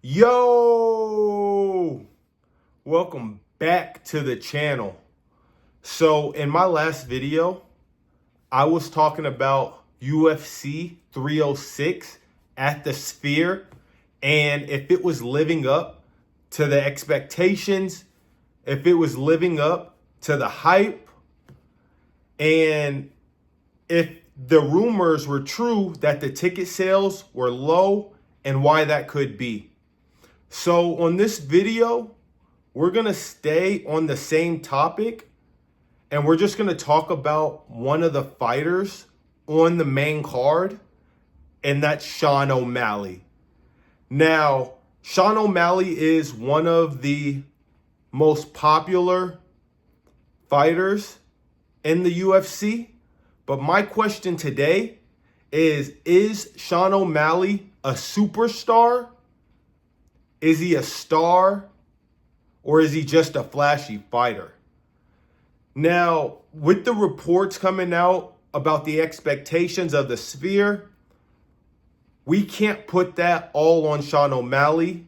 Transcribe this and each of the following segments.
Yo! Welcome back to the channel. So in my last video, I was talking about UFC 306 at the Sphere and if it was living up to the expectations, if it was living up to the hype, and if the rumors were true that the ticket sales were low and why that could be. So on this video, we're going to stay on the same topic and we're just going to talk about one of the fighters on the main card, and that's Sean O'Malley. Now, Sean O'Malley is one of the most popular fighters in the UFC, but my question today is Sean O'Malley a superstar? Is he a star, or is he just a flashy fighter? Now, with the reports coming out about the expectations of the Sphere, we can't put that all on Sean O'Malley,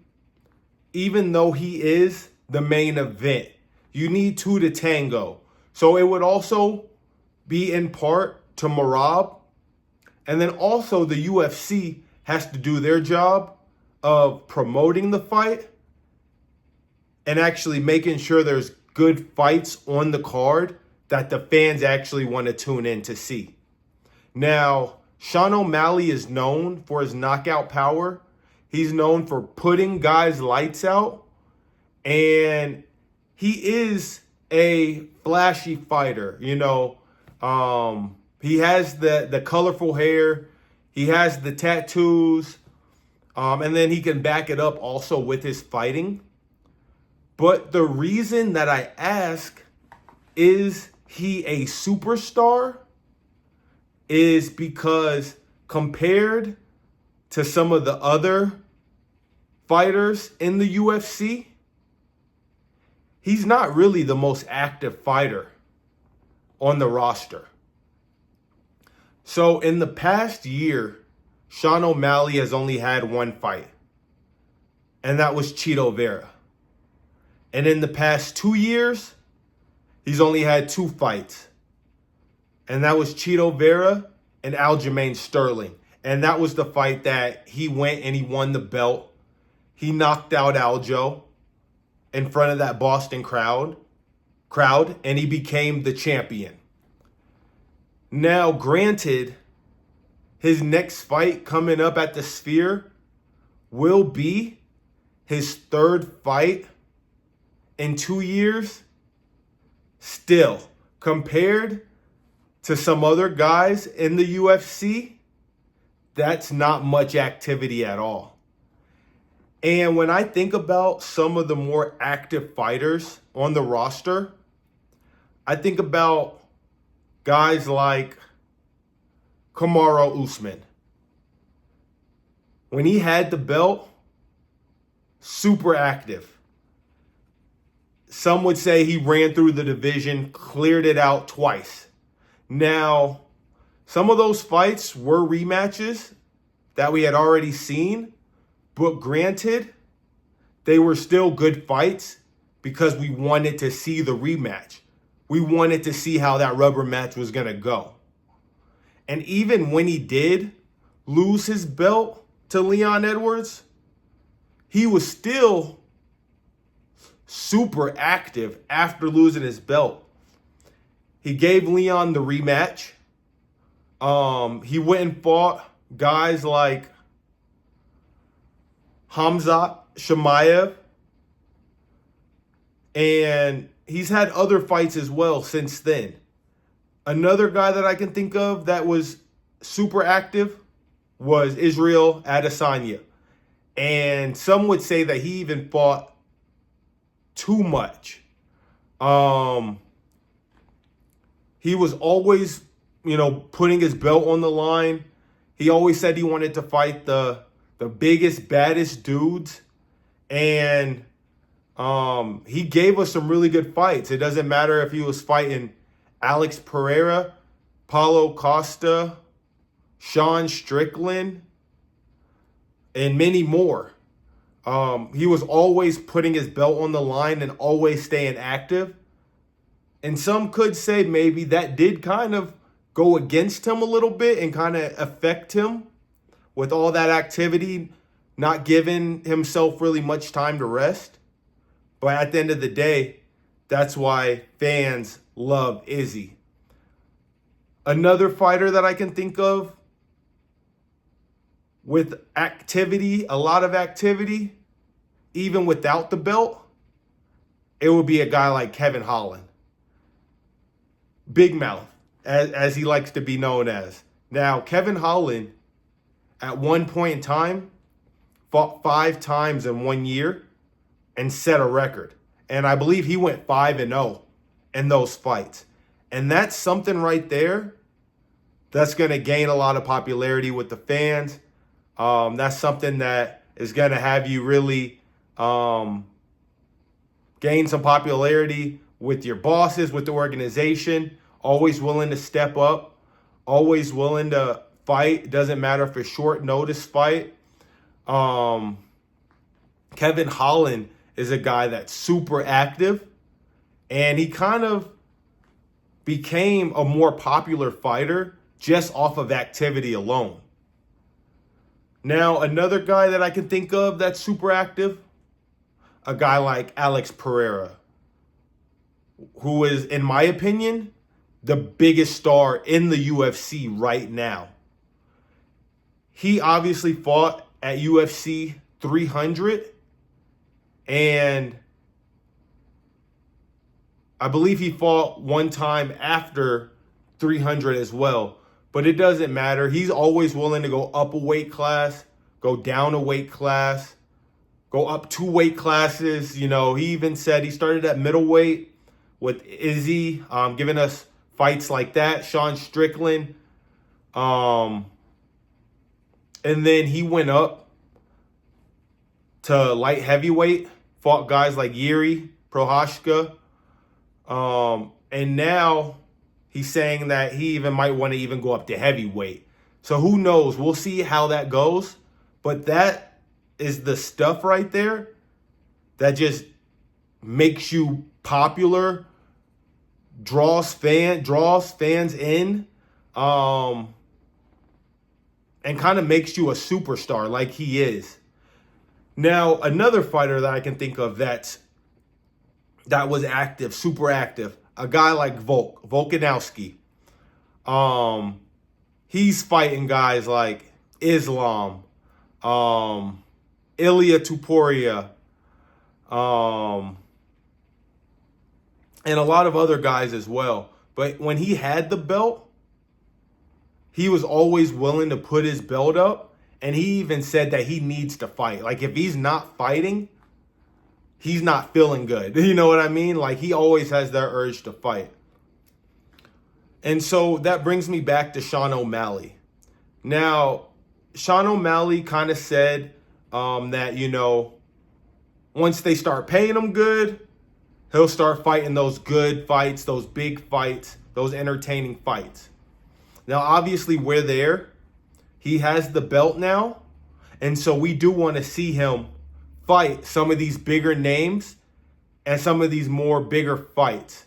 even though he is the main event. You need two to tango. So it would also be in part to Marab. And then also the UFC has to do their job of promoting the fight and actually making sure there's good fights on the card that the fans actually want to tune in to see. Now, Sean O'Malley is known for his knockout power. He's known for putting guys' lights out. And he is a flashy fighter. You know, he has the colorful hair. He has the tattoos. And then he can back it up also with his fighting. But the reason that I ask, is he a superstar, is because compared to some of the other fighters in the UFC, he's not really the most active fighter on the roster. So in the past year, Sean O'Malley has only had one fight, and that was Chito Vera. And in the past 2 years, he's only had two fights, and that was Chito Vera and Aljamain Sterling. And that was the fight that he went and he won the belt. He knocked out Aljo in front of that Boston crowd, and he became the champion. Now, granted, his next fight coming up at the Sphere will be his third fight in 2 years. Still, compared to some other guys in the UFC, that's not much activity at all. And when I think about some of the more active fighters on the roster, I think about guys like Kamaru Usman. When he had the belt, super active. Some would say he ran through the division, cleared it out twice. Now, some of those fights were rematches that we had already seen, but granted, they were still good fights because we wanted to see the rematch. We wanted to see how that rubber match was going to go. And even when he did lose his belt to Leon Edwards, he was still super active after losing his belt. He gave Leon the rematch. He went and fought guys like Hamzat Chimaev. And he's had other fights as well since then. Another guy that I can think of that was super active was Israel Adesanya. And some would say that he even fought too much. He was always, putting his belt on the line. He always said he wanted to fight the biggest, baddest dudes. And he gave us some really good fights. It doesn't matter if he was fighting Alex Pereira, Paulo Costa, Sean Strickland, and many more. He was always putting his belt on the line and always staying active. And some could say maybe that did kind of go against him a little bit and kind of affect him with all that activity, not giving himself really much time to rest. But at the end of the day, that's why fans love Izzy. Another fighter that I can think of with activity, a lot of activity, even without the belt, it would be a guy like Kevin Holland. Big Mouth, as he likes to be known as. Now, Kevin Holland, at one point in time, fought 5 times in 1 year and set a record. And I believe he went 5-0 in those fights. And that's something right there that's going to gain a lot of popularity with the fans. That's something that is going to have you really gain some popularity with your bosses, with the organization. Always willing to step up, always willing to fight. Doesn't matter if it's short notice fight. Kevin Holland is a guy that's super active, and he kind of became a more popular fighter just off of activity alone. Now, another guy that I can think of that's super active, a guy like Alex Pereira, who is, in my opinion, the biggest star in the UFC right now. He obviously fought at UFC 300, and I believe he fought one time after 300 as well. But it doesn't matter. He's always willing to go up a weight class, go down a weight class, go up 2 weight classes. You know, he even said he started at middleweight with Izzy, giving us fights like that, Sean Strickland. And then he went up to light heavyweight, fought guys like Yuri Prohashka. And now he's saying that he even might want to even go up to heavyweight. So who knows? We'll see how that goes. But that is the stuff right there that just makes you popular, draws fans in, and kind of makes you a superstar like he is. Now, another fighter that I can think of that was active, super active, a guy like Volkanovski. He's fighting guys like Islam, Ilia Topuria, and a lot of other guys as well. But when he had the belt, he was always willing to put his belt up. And he even said that he needs to fight. Like, if he's not fighting, he's not feeling good. You know what I mean? Like, he always has that urge to fight. And so that brings me back to Sean O'Malley. Now, Sean O'Malley kind of said that, you know, once they start paying him good, he'll start fighting those good fights, those big fights, those entertaining fights. Now, obviously, we're there. He has the belt now. And so we do want to see him fight some of these bigger names and some of these more bigger fights.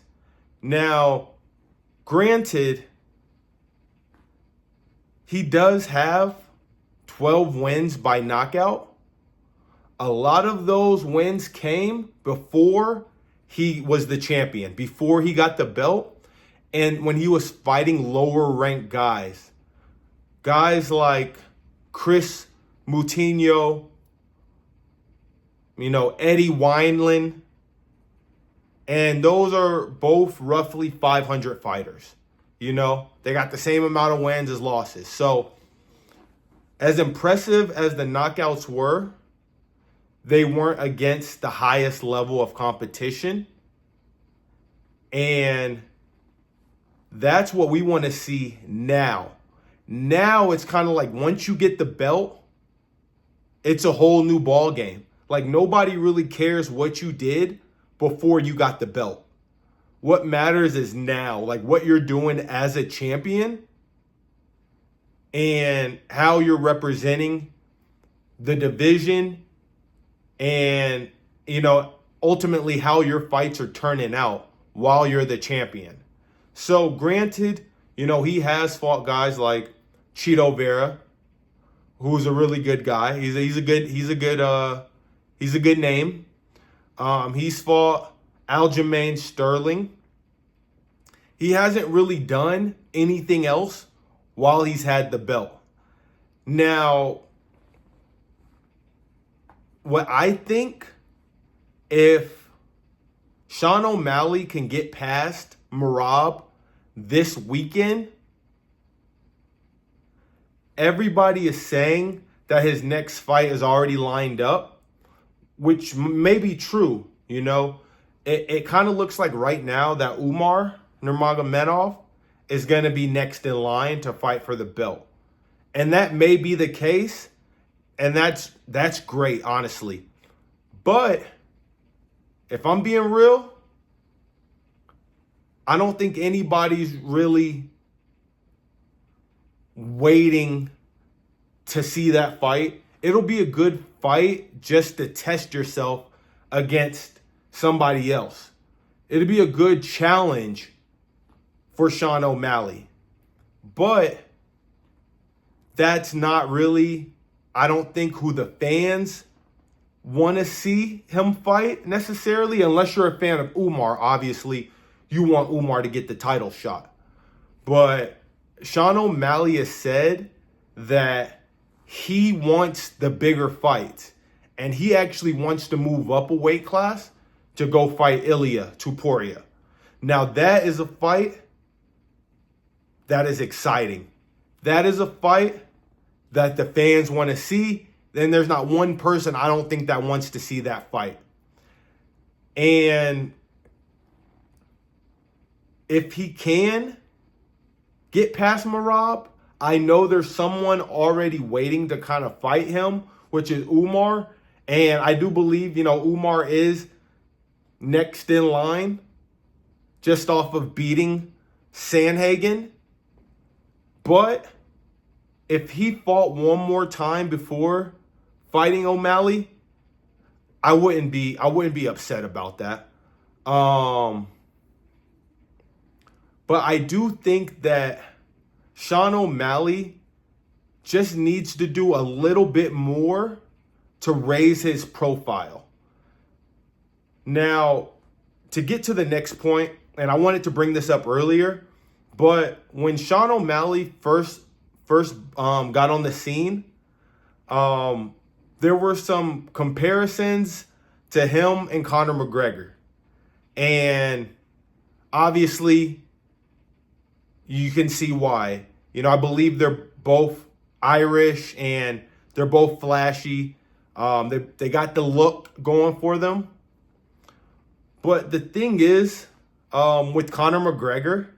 Now, granted, he does have 12 wins by knockout. A lot of those wins came before he was the champion, before he got the belt, and when he was fighting lower ranked guys. Guys like Chris Moutinho, you know, Eddie Wineland. And those are both roughly 500 fighters. You know, they got the same amount of wins as losses. So, as impressive as the knockouts were, they weren't against the highest level of competition. And that's what we want to see now. Now it's kind of like once you get the belt, it's a whole new ball game. Like, nobody really cares what you did before you got the belt. What matters is now, like what you're doing as a champion and how you're representing the division and, ultimately how your fights are turning out while you're the champion. So granted, he has fought guys like Cheeto Vera, who's a really good guy. He's a good name. He's fought Aljamain Sterling. He hasn't really done anything else while he's had the belt. Now, what I think, if Sean O'Malley can get past Merab this weekend, everybody is saying that his next fight is already lined up, which may be true. It kind of looks like right now that Umar Nurmagomedov is going to be next in line to fight for the belt. And that may be the case, and that's great, honestly. But if I'm being real, I don't think anybody's really waiting to see that fight. It'll be a good fight just to test yourself against somebody else. It'll be a good challenge for Sean O'Malley. But that's not really, I don't think, who the fans want to see him fight necessarily, unless you're a fan of Umar. Obviously, you want Umar to get the title shot. But Sean O'Malley has said that he wants the bigger fights, and he actually wants to move up a weight class to go fight Ilia Topuria. Now, that is a fight that is exciting. That is a fight that the fans want to see. Then there's not one person I don't think that wants to see that fight. And if he can get past Merab, I know there's someone already waiting to kind of fight him, which is Umar. And I do believe, Umar is next in line just off of beating Sandhagen. But if he fought one more time before fighting O'Malley, I wouldn't be upset about that. But I do think that Sean O'Malley just needs to do a little bit more to raise his profile. Now, to get to the next point, and I wanted to bring this up earlier, but when Sean O'Malley first got on the scene, there were some comparisons to him and Conor McGregor. And obviously, you can see why. I believe they're both Irish and they're both flashy. They got the look going for them. But the thing is, with Conor McGregor,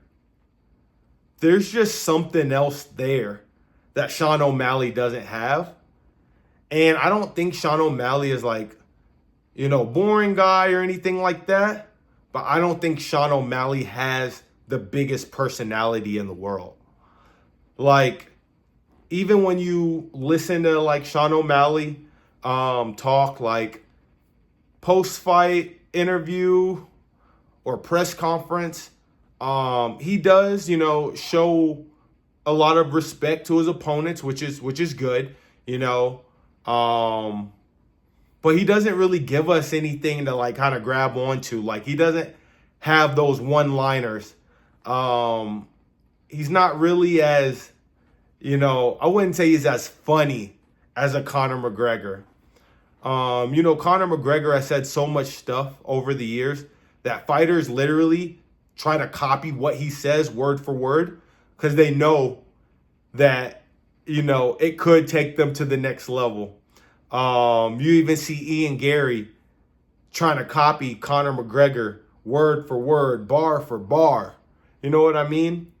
there's just something else there that Sean O'Malley doesn't have. And I don't think Sean O'Malley is like, boring guy or anything like that. But I don't think Sean O'Malley has the biggest personality in the world. Like, even when you listen to like Sean O'Malley talk, like post-fight interview or press conference, he does, show a lot of respect to his opponents, which is good, but he doesn't really give us anything to like kind of grab onto. Like, he doesn't have those one-liners. He's not really as, I wouldn't say he's as funny as a Conor McGregor. Conor McGregor has said so much stuff over the years that fighters literally try to copy what he says word for word because they know that, it could take them to the next level. You even see Ian Gary trying to copy Conor McGregor word for word, bar for bar. You know what I mean?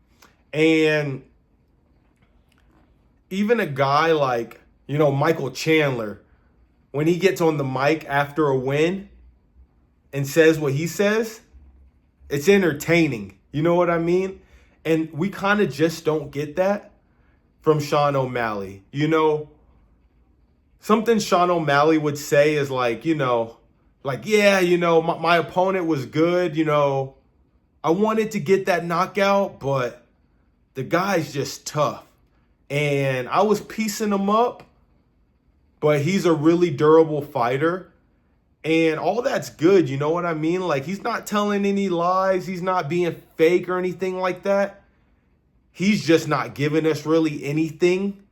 And even a guy like, Michael Chandler, when he gets on the mic after a win and says what he says, it's entertaining. You know what I mean? And we kind of just don't get that from Sean O'Malley. something Sean O'Malley would say is like, yeah, my opponent was good, I wanted to get that knockout, but the guy's just tough. And I was piecing him up, but he's a really durable fighter. And all that's good, you know what I mean? Like, he's not telling any lies. He's not being fake or anything like that. He's just not giving us really anything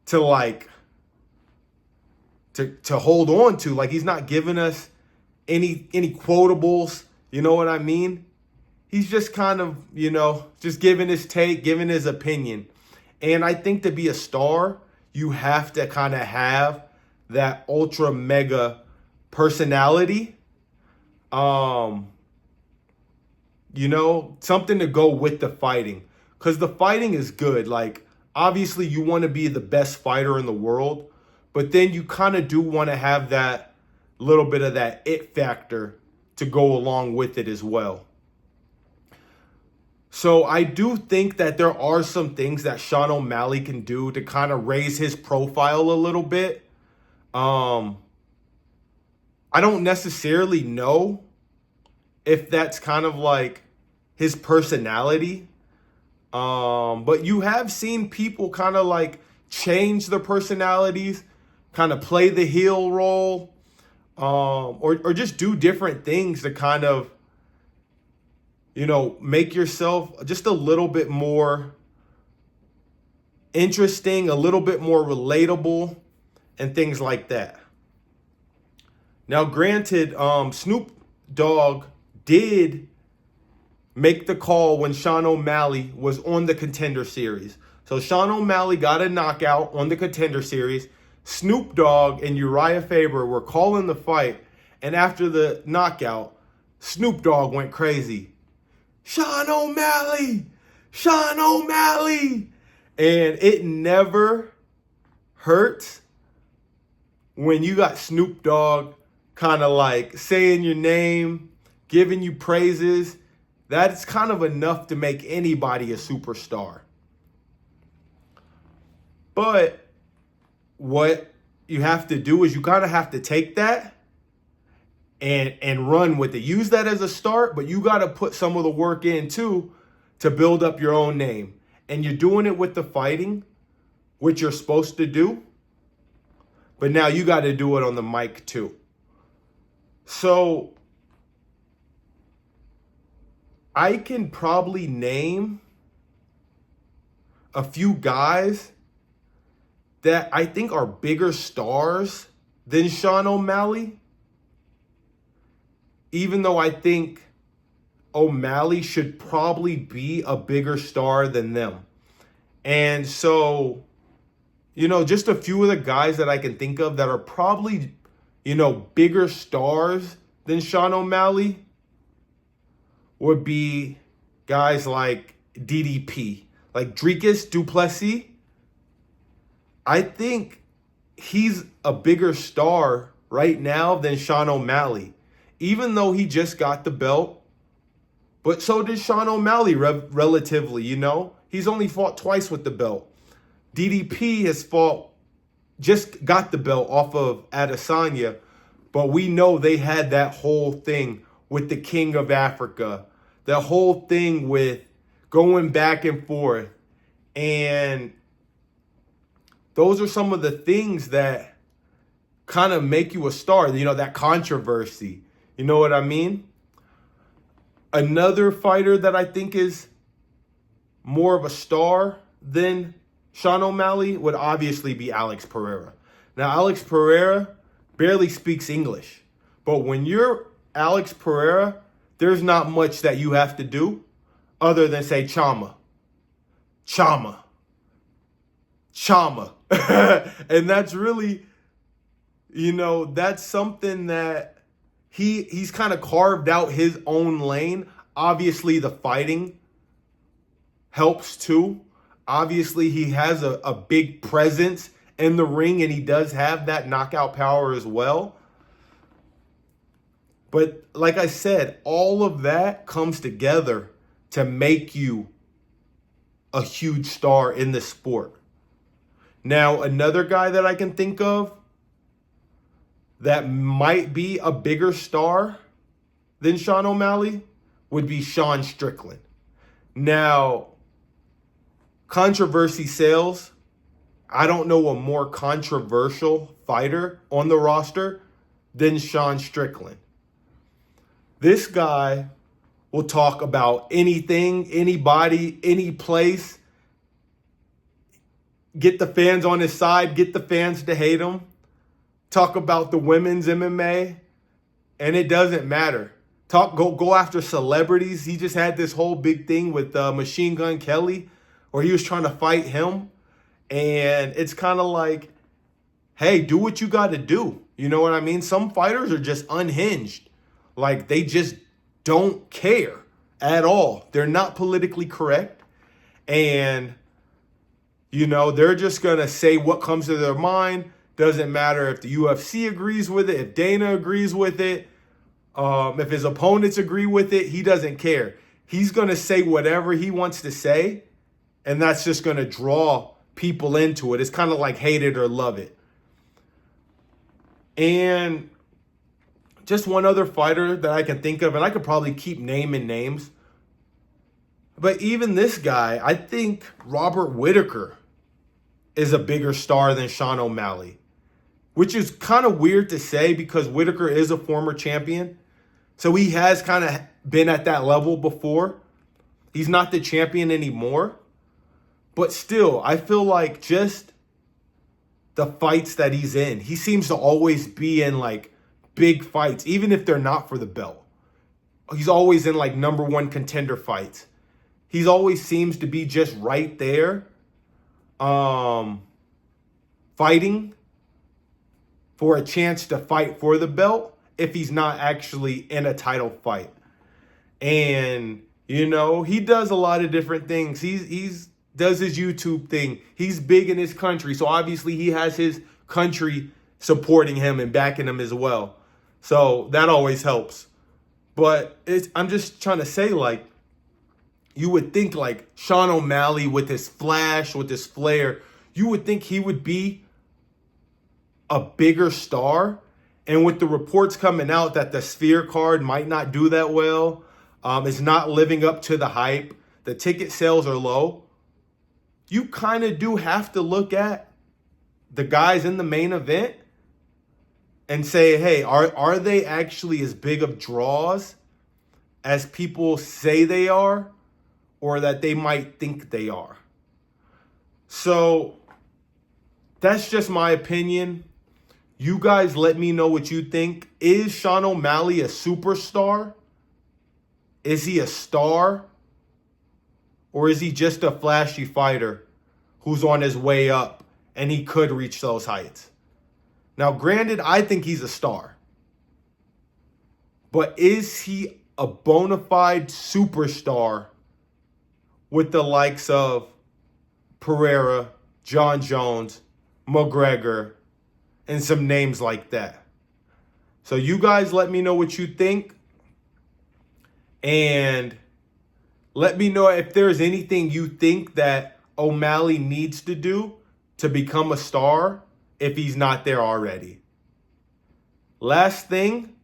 to like, to hold on to. Like, he's not giving us any quotables, you know what I mean? He's just kind of, just giving his take, giving his opinion. And I think to be a star, you have to kind of have that ultra mega personality. Something to go with the fighting. Because the fighting is good. Like, obviously you want to be the best fighter in the world, but then you kind of do want to have that little bit of that it factor to go along with it as well. So I do think that there are some things that Sean O'Malley can do to kind of raise his profile a little bit. I don't necessarily know if that's kind of like his personality. But you have seen people kind of like change their personalities, kind of play the heel role, or just do different things to kind of, make yourself just a little bit more interesting, a little bit more relatable, and things like that. Now, granted, Snoop Dogg did make the call when Sean O'Malley was on the Contender Series. So Sean O'Malley got a knockout on the Contender Series. Snoop Dogg and Uriah Faber were calling the fight. And after the knockout, Snoop Dogg went crazy. Sean O'Malley! Sean O'Malley! And it never hurts when you got Snoop Dogg kind of like saying your name, giving you praises. That's kind of enough to make anybody a superstar. But what you have to do is you kind of have to take that and run with it. Use that as a start, but you got to put some of the work in too to build up your own name. And you're doing it with the fighting, which you're supposed to do. But now you got to do it on the mic too. So I can probably name a few guys that I think are bigger stars than Sean O'Malley. Even though I think O'Malley should probably be a bigger star than them. And so, just a few of the guys that I can think of that are probably, bigger stars than Sean O'Malley would be guys like DDP, like Dricus du Plessis. I think he's a bigger star right now than Sean O'Malley, even though he just got the belt. But so did Sean O'Malley, relatively, He's only fought twice with the belt. DDP just got the belt off of Adesanya, but we know they had that whole thing with the King of Africa, the whole thing with going back and forth. And those are some of the things that kind of make you a star, that controversy. You know what I mean? Another fighter that I think is more of a star than Sean O'Malley would obviously be Alex Pereira. Now, Alex Pereira barely speaks English. But when you're Alex Pereira, there's not much that you have to do other than say Chama. Chama. Chama. And that's really, that's something that he's kind of carved out his own lane. Obviously, the fighting helps too. Obviously, he has a big presence in the ring, and he does have that knockout power as well. But like I said, all of that comes together to make you a huge star in the sport. Now, another guy that I can think of that might be a bigger star than Sean O'Malley would be Sean Strickland. Now, controversy sales, I don't know a more controversial fighter on the roster than Sean Strickland. This guy will talk about anything, anybody, any place. Get the fans on his side, get the fans to hate him. Talk about the women's MMA, and it doesn't matter. Go after celebrities. He just had this whole big thing with Machine Gun Kelly where he was trying to fight him. And it's kind of like, hey, do what you got to do. You know what I mean? Some fighters are just unhinged. Like, they just don't care at all. They're not politically correct. And, you know, they're just going to say what comes to their mind. Doesn't matter if the UFC agrees with it, if Dana agrees with it, if his opponents agree with it, he doesn't care. He's going to say whatever he wants to say, and that's just going to draw people into it. It's kind of like hate it or love it. And just one other fighter that I can think of, and I could probably keep naming names, but even this guy, I think Robert Whittaker is a bigger star than Sean O'Malley, which is kind of weird to say because Whittaker is a former champion. So he has kind of been at that level before. He's not the champion anymore. But still, I feel like just the fights that he's in, he seems to always be in like big fights, even if they're not for the belt. He's always in like number one contender fights. He's always seems to be just right there, fighting for a chance to fight for the belt if he's not actually in a title fight. And, you know, he does a lot of different things. He's does his YouTube thing. He's big in his country. So obviously he has his country supporting him and backing him as well. So that always helps. But I'm just trying to say, like, you would think like Sean O'Malley with his flash, with his flair, you would think he would be a bigger star. And with the reports coming out that the Sphere card might not do that well, it's not living up to the hype, the ticket sales are low, you kind of do have to look at the guys in the main event and say, hey, are they actually as big of draws as people say they are or that they might think they are? So that's just my opinion. You guys let me know what you think. Is Sean O'Malley a superstar? Is he a star? Or is he just a flashy fighter who's on his way up and he could reach those heights? Now, granted, I think he's a star. But is he a bona fide superstar with the likes of Pereira, John Jones, McGregor, and some names like that? So you guys let me know what you think. And let me know if there's anything you think that O'Malley needs to do to become a star if he's not there already. Last thing,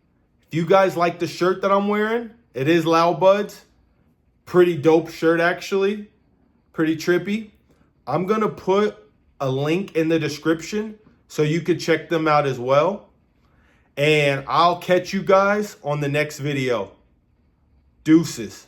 if you guys like the shirt that I'm wearing, it is Loud Buds. Pretty dope shirt, actually. Pretty trippy. I'm going to put a link in the description so you can check them out as well. And I'll catch you guys on the next video. Deuces.